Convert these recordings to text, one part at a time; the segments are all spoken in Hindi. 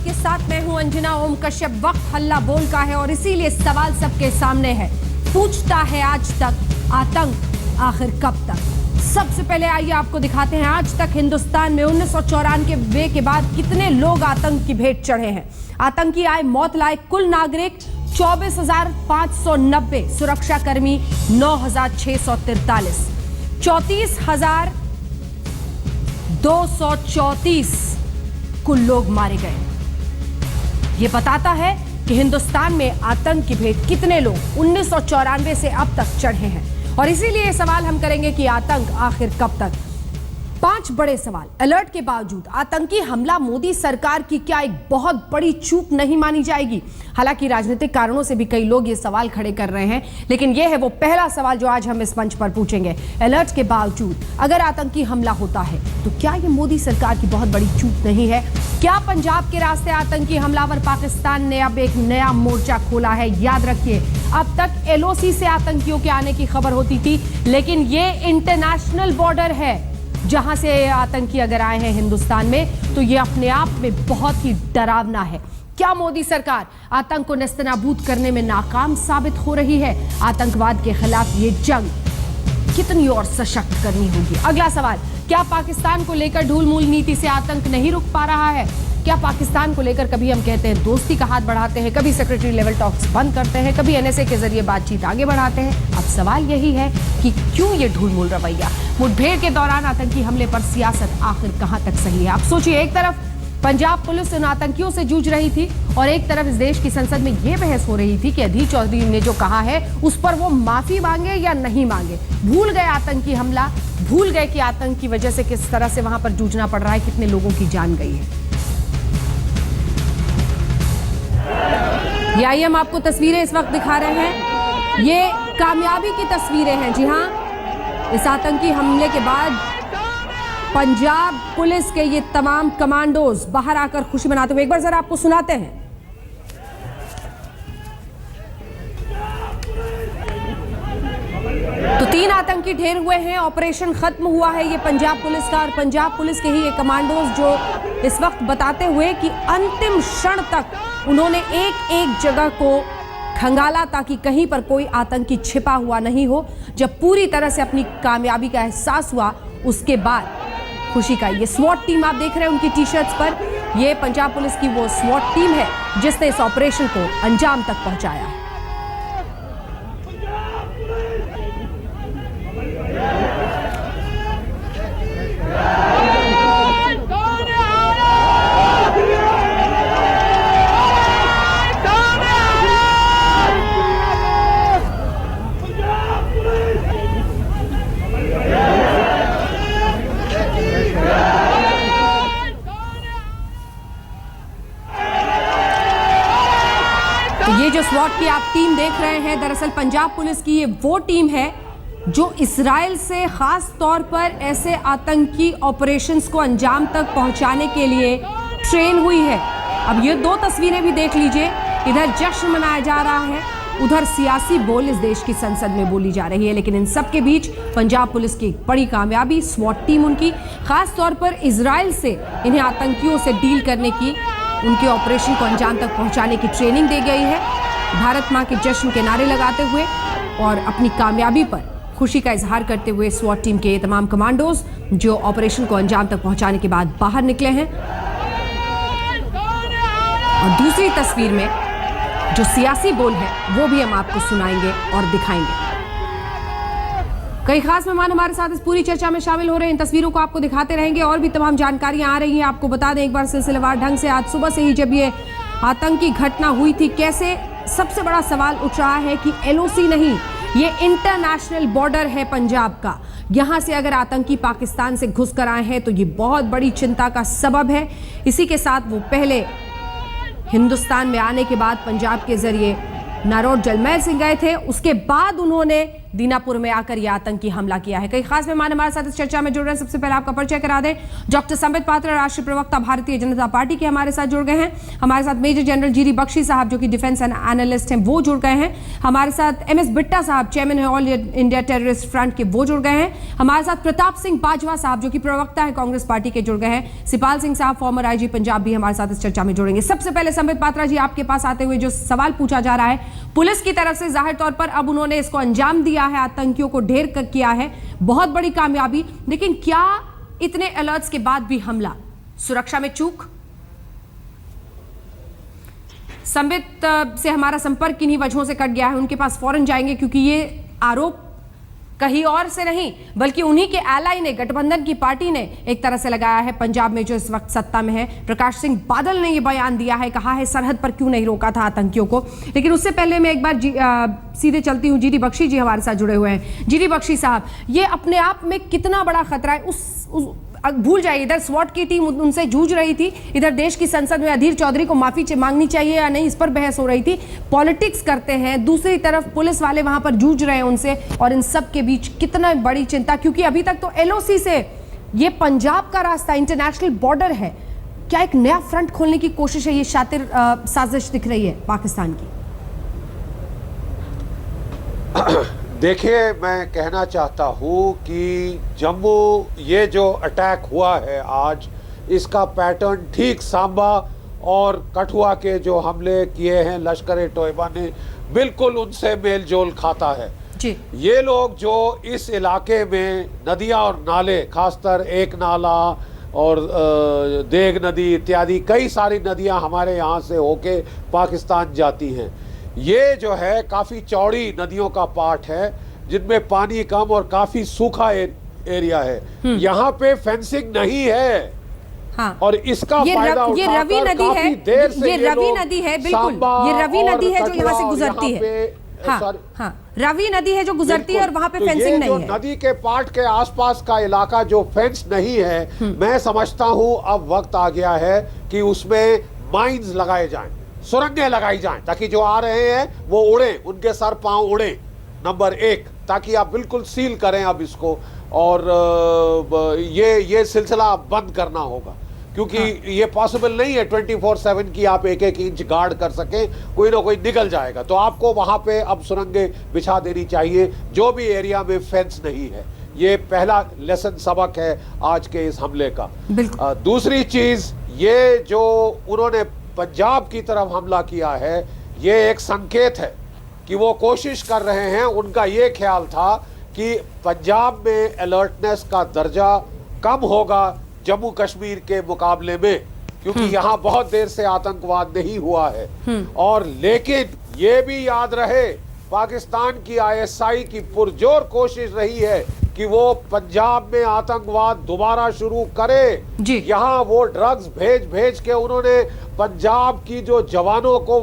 आपके साथ मैं हूं अंजना ओम कश्यप। वक्त हल्ला बोल का है और इसीलिए सवाल सबके सामने है। पूछता है आज तक आतंक आखिर कब तक। सबसे पहले आइए आपको दिखाते हैं आज तक हिंदुस्तान में 1994 के बाद कितने लोग आतंक की भेंट चढ़े हैं। आतंकी आए मौत लाए कुल नागरिक 24,590, सुरक्षाकर्मी 9,643, 34,234 कुल लोग मारे गए। यह बताता है कि हिंदुस्तान में आतंक की भेंट कितने लोग 1994 से अब तक चढ़े हैं। और इसीलिए सवाल हम करेंगे कि आतंक आखिर कब तक। 5 बड़े सवाल। अलर्ट के बावजूद आतंकी हमला मोदी सरकार की क्या एक बहुत बड़ी चूक नहीं मानी जाएगी? हालांकि राजनीतिक कारणों से भी कई लोग ये सवाल खड़े कर रहे हैं, लेकिन यह है वो पहला सवाल जो आज हम इस मंच पर पूछेंगे। अलर्ट के बावजूद अगर आतंकी हमला होता है तो क्या ये मोदी सरकार की बहुत बड़ी चूक नहीं है? क्या पंजाब के रास्ते आतंकी हमलावर पाकिस्तान ने अब एक नया मोर्चा खोला है? याद रखिए, अब तक एलओसी से आतंकियों के आने की खबर होती थी, लेकिन ये इंटरनेशनल बॉर्डर है जहां से आतंकी अगर आए हैं हिंदुस्तान में तो ये अपने आप में बहुत ही डरावना है। क्या मोदी सरकार आतंक को नेस्तनाबूद करने में नाकाम साबित हो रही है? आतंकवाद के खिलाफ ये जंग कितनी और सशक्त करनी होगी? अगला सवाल, क्या पाकिस्तान को लेकर ढूलमूल नीति से आतंक नहीं रुक पा रहा है? क्या पाकिस्तान को लेकर कभी हम कहते हैं दोस्ती का हाथ बढ़ाते हैं, कभी सेक्रेटरी लेवल टॉक्स बंद करते हैं, कभी एनएसए के जरिए बातचीत आगे बढ़ाते हैं? अब सवाल यही है कि क्यों ये ढूलमूल रवैया? मुठभेड़ के दौरान आतंकी हमले पर सियासत आखिर कहां तक सही है? आप सोचिए, एक तरफ पंजाब पुलिस उन आतंकियों से जूझ रही थी और एक तरफ इस देश की संसद में यह बहस हो रही थी कि अधीर चौधरी ने जो कहा है उस पर वो माफी मांगे या नहीं मांगे। भूल गए आतंकी हमला, भूल गए कि आतंक की वजह से किस तरह से वहां पर जूझना पड़ रहा है, कितने लोगों की जान गई है। ये आइए हम आपको तस्वीरें इस वक्त दिखा रहे हैं। ये कामयाबी की तस्वीरें हैं। जी हां, इस आतंकी हमले के बाद पंजाब पुलिस के ये तमाम कमांडोज बाहर आकर खुशी मनाते हुए, एक बार जरा आपको सुनाते हैं। तो 3 आतंकी ढेर हुए हैं, ऑपरेशन खत्म हुआ है ये पंजाब पुलिस का। और पंजाब पुलिस के ही ये कमांडोज जो इस वक्त बताते हुए कि अंतिम क्षण तक उन्होंने एक जगह को खंगाला ताकि कहीं पर कोई आतंकी छिपा हुआ नहीं हो। जब पूरी तरह से अपनी कामयाबी का एहसास हुआ उसके बाद खुशी का ये स्वॉट टीम आप देख रहे हैं उनकी टी शर्ट्स पर, ये पंजाब पुलिस की वो स्वॉट टीम है जिसने इस ऑपरेशन को अंजाम तक पहुंचाया है। ये जो स्वॉट की आप टीम देख रहे हैं, दरअसल पंजाब पुलिस की ये वो टीम है जो इजराइल से खास तौर पर ऐसे आतंकी ऑपरेशंस को अंजाम तक पहुंचाने के लिए ट्रेन हुई है। अब ये 2 तस्वीरें भी देख लीजिए, इधर जश्न मनाया जा रहा है, उधर सियासी बोल इस देश की संसद में बोली जा रही है। लेकिन इन सब के बीच पंजाब पुलिस की एक बड़ी कामयाबी, स्वॉट टीम उनकी खास तौर पर इजराइल से इन्हें आतंकियों से डील करने की, उनके ऑपरेशन को अंजाम तक पहुंचाने की ट्रेनिंग दी गई है। भारत मां के जश्न के नारे लगाते हुए और अपनी कामयाबी पर खुशी का इजहार करते हुए स्वॉट टीम के तमाम कमांडोज जो ऑपरेशन को अंजाम तक पहुंचाने के बाद बाहर निकले हैं। और दूसरी तस्वीर में जो सियासी बोल है वो भी हम आपको सुनाएंगे और दिखाएंगे। कई खास मेहमान हमारे साथ इस पूरी चर्चा में शामिल हो रहे हैं। इन तस्वीरों को आपको दिखाते रहेंगे और भी तमाम जानकारियां आ रही हैं। आपको बता दें एक बार सिलसिलेवार ढंग से, आज सुबह से ही जब ये आतंकी घटना हुई थी, कैसे सबसे बड़ा सवाल उठ रहा है कि एलओसी नहीं, ये इंटरनेशनल बॉर्डर है पंजाब का, यहां से अगर आतंकी पाकिस्तान से घुस कर आए हैं तो ये बहुत बड़ी चिंता का सबब है। इसी के साथ वो पहले हिंदुस्तान में आने के बाद पंजाब के जरिए नारोड जलमैर सिंह गए थे, उसके बाद उन्होंने दीनापुर में आकर यह आतंकी हमला किया है। कई खास मेहमान हमारे साथ इस चर्चा में जुड़ रहे हैं। सबसे पहले आपका परिचय करा दें। डॉक्टर संबित पात्रा, राष्ट्रीय प्रवक्ता भारतीय जनता पार्टी के, हमारे साथ जुड़ गए हैं। हमारे साथ मेजर जनरल जीडी बख्शी साहब जो कि डिफेंस एनालिस्ट हैं, वो जुड़ गए हैं। हमारे साथ एमएस बिट्टा साहब, चेयरमैन है ऑल इंडिया टेररिस्ट फ्रंट के, वो जुड़ गए हैं। हमारे साथ प्रताप सिंह बाजवा साहब जो कि प्रवक्ता है कांग्रेस पार्टी के, जुड़ गए हैं। सिपाल सिंह साहब, फॉर्मर आईजी पंजाब, भी हमारे साथ इस चर्चा में जुड़ेंगे। सबसे पहले संबित पात्रा जी, आपके पास आते हुए जो सवाल पूछा जा रहा है, पुलिस की तरफ से जाहिर तौर पर अब उन्होंने इसको अंजाम दिया है, आतंकियों को ढेर किया है, बहुत बड़ी कामयाबी, लेकिन क्या इतने अलर्ट्स के बाद भी हमला, सुरक्षा में चूक? संबित से हमारा संपर्क किन्हीं वजहों से कट गया है, उनके पास फौरन जाएंगे क्योंकि ये आरोप कहीं और से नहीं बल्कि उन्हीं के एलाई ने, गठबंधन की पार्टी ने एक तरह से लगाया है, पंजाब में जो इस वक्त सत्ता में है। प्रकाश सिंह बादल ने यह बयान दिया है, कहा है सरहद पर क्यों नहीं रोका था आतंकियों को। लेकिन उससे पहले मैं एक बार सीधे चलती हूँ, जीडी बख्शी जी हमारे साथ जुड़े हुए हैं। जीडी बख्शी साहब, ये अपने आप में कितना बड़ा खतरा है? भूल जाइए, इधर स्वॉट की टीम उनसे जूझ रही थी, इधर देश की संसद में अधीर चौधरी को माफी मांगनी चाहिए या नहीं, इस पर बहस हो रही थी। पॉलिटिक्स करते हैं, दूसरी तरफ पुलिस वाले वहां पर जूझ रहे हैं उनसे, और इन सब के बीच कितना बड़ी चिंता, क्योंकि अभी तक तो एलओसी से ये पंजाब का रास्ता इंटरनेशनल बॉर्डर है। क्या एक नया फ्रंट खोलने की कोशिश है? ये शातिर साजिश दिख रही है पाकिस्तान की। देखिए, मैं कहना चाहता हूँ कि जम्मू ये जो अटैक हुआ है आज, इसका पैटर्न ठीक सांबा और कठुआ के जो हमले किए हैं लश्कर-ए-तोयबा ने, बिल्कुल उनसे मेल जोल खाता है जी। ये लोग जो इस इलाके में नदियाँ और नाले, खासकर एक नाला और देग नदी इत्यादि कई सारी नदियाँ हमारे यहाँ से होके पाकिस्तान जाती हैं, ये जो है काफ़ी चौड़ी नदियों का पार्ट है जिनमें पानी कम और काफ़ी सूखा एरिया है। यहाँ पे फेंसिंग नहीं है। हाँ। और इसका फायदा ये रवि नदी है, देर से ये रवि नदी है, बिल्कुल ये रवि नदी है जो यहाँ से गुजरती है। हाँ, हाँ, रवि नदी है जो गुजरती है और वहाँ पे तो फेंसिंग नहीं है। नदी के पार्ट के आसपास का इलाका जो फेंस नहीं है, मैं समझता हूँ अब वक्त आ गया है कि उसमें माइंस लगाए जाएं, सुरंगें लगाई जाएं, ताकि जो आ रहे हैं वो उड़े, उनके सर पांव उड़े, नंबर एक, ताकि आप बिल्कुल सील करें अब इसको, और ये सिलसिला बंद करना होगा, क्योंकि हाँ। ये पॉसिबल नहीं है 24/7 की आप एक एक इंच गार्ड कर सकें, कोई ना कोई निकल जाएगा। तो आपको वहां पे अब सुरंगें बिछा देनी चाहिए जो भी एरिया में फेंस नहीं है। ये पहला लेसन सबक है आज के इस हमले का। दूसरी चीज, ये जो उन्होंने पंजाब की तरफ हमला किया है, ये एक संकेत है कि वो कोशिश कर रहे हैं, उनका ये ख्याल था कि पंजाब में अलर्टनेस का दर्जा कम होगा जम्मू कश्मीर के मुकाबले में, क्योंकि यहाँ बहुत देर से आतंकवाद नहीं हुआ है। और लेकिन ये भी याद रहे, पाकिस्तान की आईएसआई की पुरजोर कोशिश रही है कि वो पंजाब में आतंकवाद दोबारा शुरू करे। यहाँ वो ड्रग्स भेज के उन्होंने पंजाब की जो जवानों को,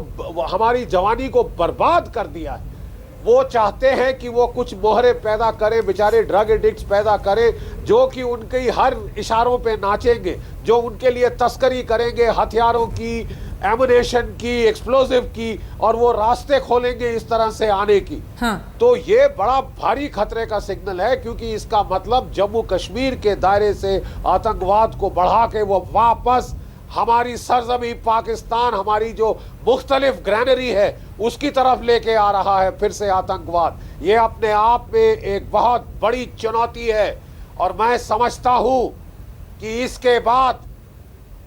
हमारी जवानी को बर्बाद कर दिया है। वो चाहते हैं कि वो कुछ मोहरे पैदा करें, बेचारे ड्रग एडिक्ट्स पैदा करें, जो कि उनके हर इशारों पे नाचेंगे, जो उनके लिए तस्करी करेंगे हथियारों की, एमुनेशन की, एक्सप्लोजिव की, और वो रास्ते खोलेंगे इस तरह से आने की। हाँ। तो ये बड़ा भारी खतरे का सिग्नल है, क्योंकि इसका मतलब जम्मू कश्मीर के दायरे से आतंकवाद को बढ़ा के वो वापस हमारी सरजमी पाकिस्तान, हमारी जो मुख्तलिफ ग्रैनरी है, उसकी तरफ लेके आ रहा है फिर से आतंकवाद। ये अपने आप में एक बहुत बड़ी चुनौती है, और मैं समझता हूं कि इसके बाद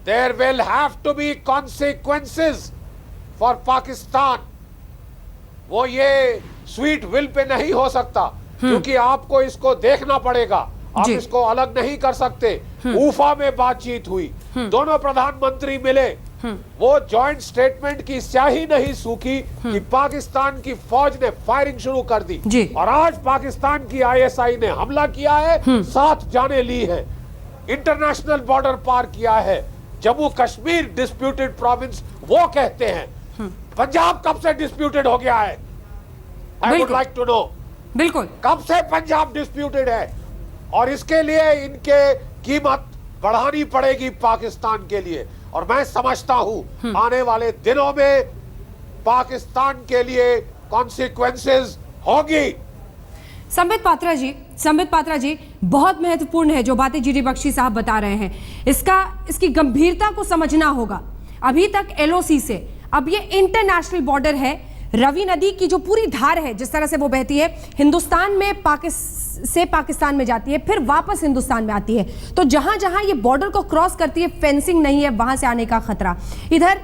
there will have to be consequences for Pakistan। वो ये स्वीट विल पे नहीं हो सकता, क्योंकि आपको इसको देखना पड़ेगा, आप इसको अलग नहीं कर सकते। ऊफा में बातचीत हुई, दोनों प्रधानमंत्री मिले, वो जॉइंट स्टेटमेंट की स्याही नहीं सूखी कि पाकिस्तान की फौज ने फायरिंग शुरू कर दी, और आज पाकिस्तान की आईएसआई ने हमला किया है, 7 जानें ली है, इंटरनेशनल बॉर्डर पार किया है। जम्मू कश्मीर डिस्प्यूटेड प्रोविंस वो कहते हैं, पंजाब कब से डिस्प्यूटेड हो गया है? I would like to know, बिल्कुल कब से पंजाब डिस्प्यूटेड है? और इसके लिए इनके कीमत बढ़ानी पड़ेगी पाकिस्तान के लिए, और मैं समझता हूं आने वाले दिनों में पाकिस्तान के लिए कॉन्सिक्वेंसेस होगी। संबित पात्रा जी बहुत महत्वपूर्ण है जो बातें जीडी बख्शी साहब बता रहे हैं। इसकी गंभीरता को समझना होगा। अभी तक एलओसी से, अब ये इंटरनेशनल बॉर्डर है, रवि नदी की जो पूरी धार है जिस तरह से वो बहती है हिंदुस्तान में पाकिस्तान में जाती है, फिर वापस हिंदुस्तान में आती है। तो जहां जहां ये बॉर्डर को क्रॉस करती है फेंसिंग नहीं है, वहां से आने का खतरा। इधर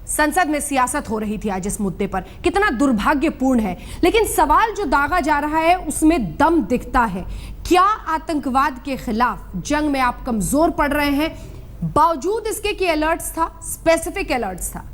संसद में सियासत हो रही थी आज इस मुद्दे पर, कितना दुर्भाग्यपूर्ण है। लेकिन सवाल जो दागा जा रहा है उसमें दम दिखता है। क्या आतंकवाद के खिलाफ जंग में आप कमजोर पड़ रहे हैं, बावजूद इसके कि अलर्ट्स था, स्पेसिफिक अलर्ट्स था?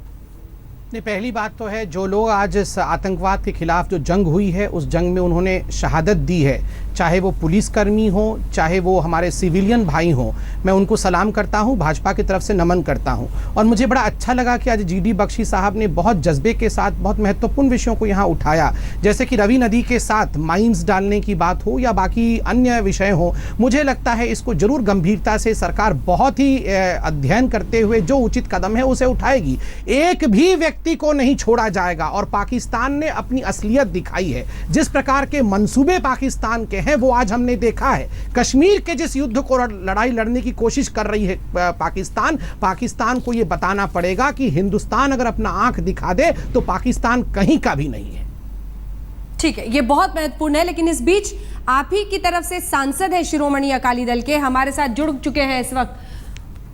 नहीं, पहली बात तो है जो लोग आज इस आतंकवाद के खिलाफ जो जंग हुई है उस जंग में उन्होंने शहादत दी है, चाहे वो पुलिसकर्मी हो, चाहे वो हमारे सिविलियन भाई हो, मैं उनको सलाम करता हूं, भाजपा की तरफ से नमन करता हूं। और मुझे बड़ा अच्छा लगा कि आज जीडी बख्शी साहब ने बहुत जज्बे के साथ बहुत महत्वपूर्ण विषयों को यहाँ उठाया, जैसे कि रवि नदी के साथ माइंस डालने की बात हो या बाकी अन्य विषय हो। मुझे लगता है इसको जरूर गंभीरता से सरकार बहुत ही अध्ययन करते हुए जो उचित कदम है उसे उठाएगी। एक भी व्यक्ति को नहीं छोड़ा जाएगा। और पाकिस्तान ने अपनी असलियत दिखाई है, जिस प्रकार के मंसूबे पाकिस्तान के हैं वो आज हमने देखा है। कश्मीर के जिस युद्ध को लड़ाई लड़ने की कोशिश कर रही है पाकिस्तान को ये बताना पड़ेगा कि हिंदुस्तान अगर अपना आंख दिखा दे तो पाकिस्तान कहीं का भी नहीं है। ठीक है, ये बहुत महत्वपूर्ण है। लेकिन इस बीच आप ही की तरफ से सांसद है शिरोमणि अकाली दल के, हमारे साथ जुड़ चुके हैं इस वक्त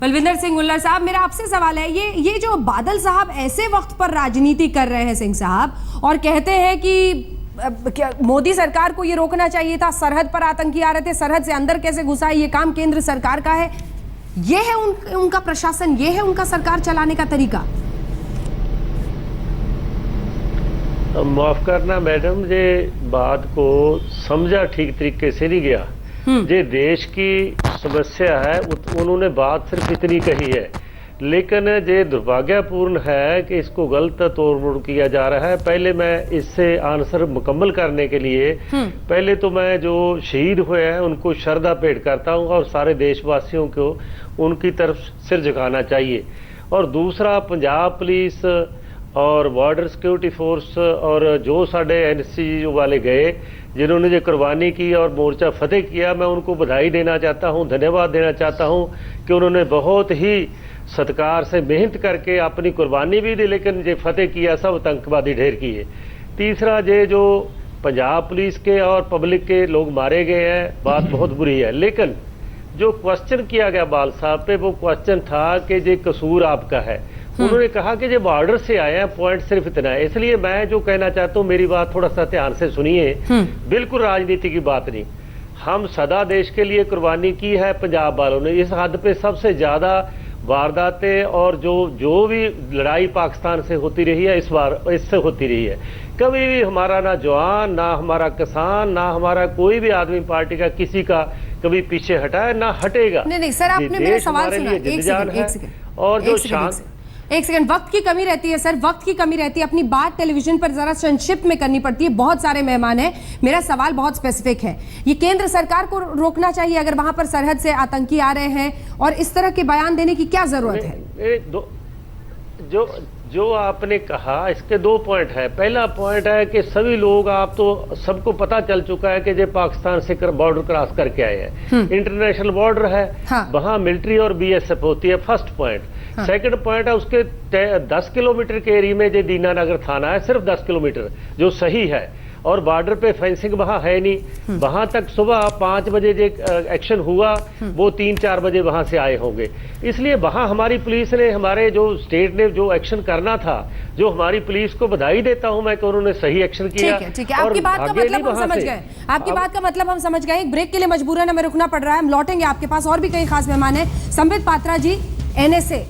बलविंदर सिंह हुल्लर साहब। मेरा आपसे सवाल है, ये जो बादल साहब ऐसे वक्त पर राजनीति कर रहे हैं सिंह साहब, और कहते हैं कि क्या मोदी सरकार को ये रोकना चाहिए था, सरहद पर आतंकी आ रहे थे, सरहद से अंदर कैसे घुसा, ये काम केंद्र सरकार का है, ये है उनका प्रशासन, ये है उनका सरकार चलाने का तरीका? माफ करना मैडम, ये बात को समझा ठीक तरीके से नहीं गया। ये देश की समस्या है, उन्होंने बात सिर्फ इतनी कही है, लेकिन ये दुर्भाग्यपूर्ण है कि इसको गलत तौर पर किया जा रहा है। पहले मैं इससे आंसर मुकम्मल करने के लिए पहले तो मैं जो शहीद हुए हैं उनको श्रद्धा भेंट करता हूं और सारे देशवासियों को उनकी तरफ सिर झुकाना चाहिए। और दूसरा, पंजाब पुलिस और बॉर्डर सिक्योरिटी फोर्स और जो साढ़े एनसी वाले गए जिन्होंने ये कुर्बानी की और मोर्चा फतेह किया, मैं उनको बधाई देना चाहता हूं, धन्यवाद देना चाहता हूं कि उन्होंने बहुत ही सत्कार से मेहनत करके अपनी कुर्बानी भी दी, लेकिन ये फतेह किया सब आतंकवादी ढेर किए। तीसरा, ये जो पंजाब पुलिस के और पब्लिक के लोग मारे गए हैं, बात बहुत बुरी है। लेकिन जो क्वेश्चन किया गया बाल साहब पे, वो क्वेश्चन था कि ये कसूर आपका है। उन्होंने कहा कि ये बॉर्डर से आए हैं, पॉइंट सिर्फ इतना है। इसलिए मैं जो कहना चाहता हूँ, मेरी बात थोड़ा सा ध्यान से सुनिए, बिल्कुल राजनीति की बात नहीं। हम सदा देश के लिए कुर्बानी की है पंजाब वालों ने। इस हद पे सबसे ज्यादा वारदातें और जो भी लड़ाई पाकिस्तान से होती रही है, इस बार इससे होती रही है। कभी भी हमारा ना जवान, ना हमारा किसान, ना हमारा कोई भी आदमी पार्टी का किसी का कभी पीछे हटा है, ना हटेगा। नहीं सर, आपने मेरा सवाल सुना। एक सेकंड और जो शांत, एक सेकंड, वक्त की कमी रहती है सर, वक्त की कमी रहती है। अपनी बात टेलीविजन पर जरा संक्षिप्त में करनी पड़ती है, बहुत सारे मेहमान हैं। मेरा सवाल बहुत स्पेसिफिक है, ये केंद्र सरकार को रोकना चाहिए अगर वहां पर सरहद से आतंकी आ रहे हैं, और इस तरह के बयान देने की क्या जरूरत है? जो आपने कहा, इसके दो पॉइंट है। पहला पॉइंट है कि सभी लोग, आप तो सबको पता चल चुका है कि ये पाकिस्तान से बॉर्डर क्रॉस करके आए हैं, इंटरनेशनल बॉर्डर है। हाँ। वहां मिलिट्री और बीएसएफ होती है, फर्स्ट पॉइंट। हाँ। सेकंड पॉइंट है, उसके 10 किलोमीटर के एरिया में जो दीनानगर थाना है, सिर्फ 10 किलोमीटर, जो सही है। और बॉर्डर पे फेंसिंग वहां है नहीं। वहां तक सुबह 5 बजे जो एक्शन हुआ, वो 3-4 बजे वहां से आए होंगे। इसलिए वहां हमारी पुलिस ने, हमारे जो स्टेट ने जो एक्शन करना था, जो हमारी पुलिस को बधाई देता हूं मैं कि उन्होंने सही एक्शन किया। ठीक है, आपकी बात का मतलब हम समझ गए, आपकी बात का मतलब हम समझ गए। एक ब्रेक के लिए मजबूरन हमें रुकना पड़ रहा है, हम लौटेंगे आपके पास। और भी कई खास मेहमान हैं। संबित पात्रा जी, एनएसए,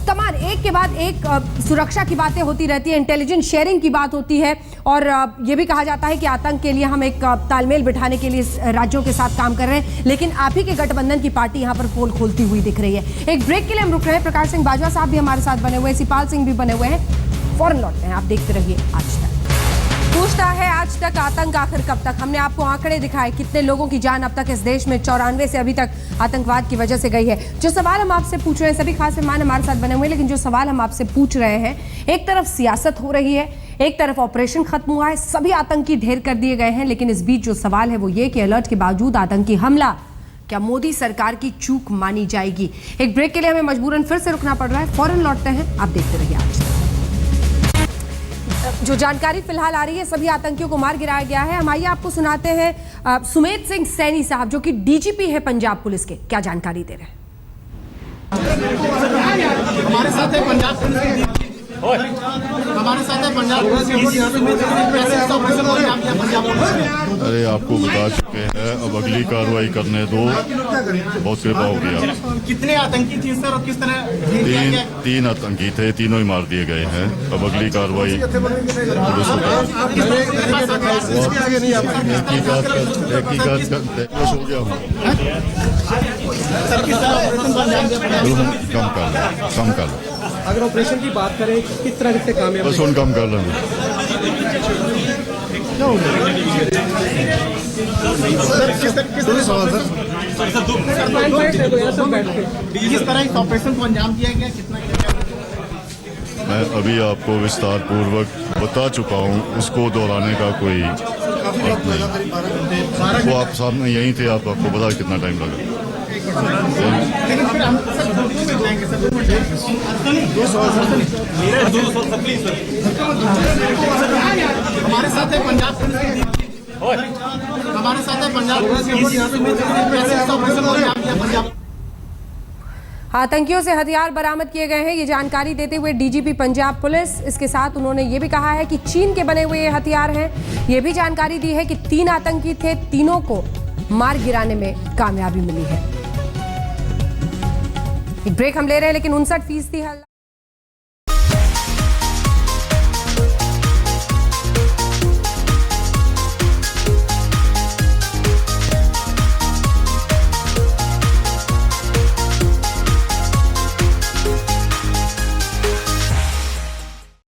तमाम एक के बाद एक सुरक्षा की बातें होती रहती है, इंटेलिजेंस शेयरिंग की बात होती है, और ये भी कहा जाता है कि आतंक के लिए हम एक तालमेल बिठाने के लिए राज्यों के साथ काम कर रहे हैं। लेकिन आप ही के गठबंधन की पार्टी यहाँ पर पोल खोलती हुई दिख रही है। एक ब्रेक के लिए हम रुक रहे हैं। प्रकाश सिंह बाजवा साहब भी हमारे साथ बने हुए हैं, सिपाल सिंह भी बने हुए हैं। फौरन लौटते हैं, आप देखते रहिए आज तक। पूछता है आज तक आतंक आखिर कब तक। हमने आपको आंकड़े दिखाए, कितने लोगों की जान अब तक इस देश में 94 से अभी तक आतंकवाद की वजह से गई है। जो सवाल हम आपसे पूछ रहे हैं, सभी खास मेहमान हमारे साथ बने हुए हैं, लेकिन जो सवाल हम आपसे पूछ रहे हैं, एक तरफ सियासत हो रही है, एक तरफ ऑपरेशन खत्म हुआ है, सभी आतंकी ढेर कर दिए गए हैं, लेकिन इस बीच जो सवाल है वो ये कि अलर्ट के बावजूद आतंकी हमला क्या मोदी सरकार की चूक मानी जाएगी। एक ब्रेक के लिए हमें मजबूरन फिर से रुकना पड़ रहा है, फौरन लौटते हैं, आप देखते रहिए। आज जो जानकारी फिलहाल आ रही है, सभी आतंकियों को मार गिराया गया है। हम आइए आपको सुनाते हैं सुमेध सिंह सैनी साहब, जो कि डीजीपी है पंजाब पुलिस के, क्या जानकारी दे रहे हैं। हमारे साथ है पंजाब पुलिस, हमारे साथ है पंजाब पुलिस। अरे आपको बता चुके हैं, अब अगली कार्रवाई करने दो, बहुत कृपा होगी आप। कितने आतंकी थे सर और किस तरह? तीन आतंकी थे, तीनों ही मार दिए गए हैं। अब अगली कार्रवाई पुलिस हो कम कर लो। अगर ऑपरेशन की बात करें, किस तरह से कामयाब? बस उन कम कर लेंगे। किस तरह इस ऑपरेशन को अंजाम दिया गया, कितना मैं अभी आपको विस्तार पूर्वक बता चुका हूँ, उसको दोहराने का कोई अर्थ नहीं। वो आप सामने यहीं थे, आपको पता कितना टाइम लगा। हमारे साथ है पंजाब पुलिस, हमारे साथ है पंजाब पुलिस। आतंकियों से हथियार बरामद किए गए हैं, ये जानकारी देते हुए डीजीपी पंजाब पुलिस, इसके साथ उन्होंने ये भी कहा है कि चीन के बने हुए ये हथियार हैं। ये भी जानकारी दी है कि 3 आतंकी थे, तीनों को मार गिराने में कामयाबी मिली है। एक ब्रेक हम ले रहे हैं, लेकिन 59%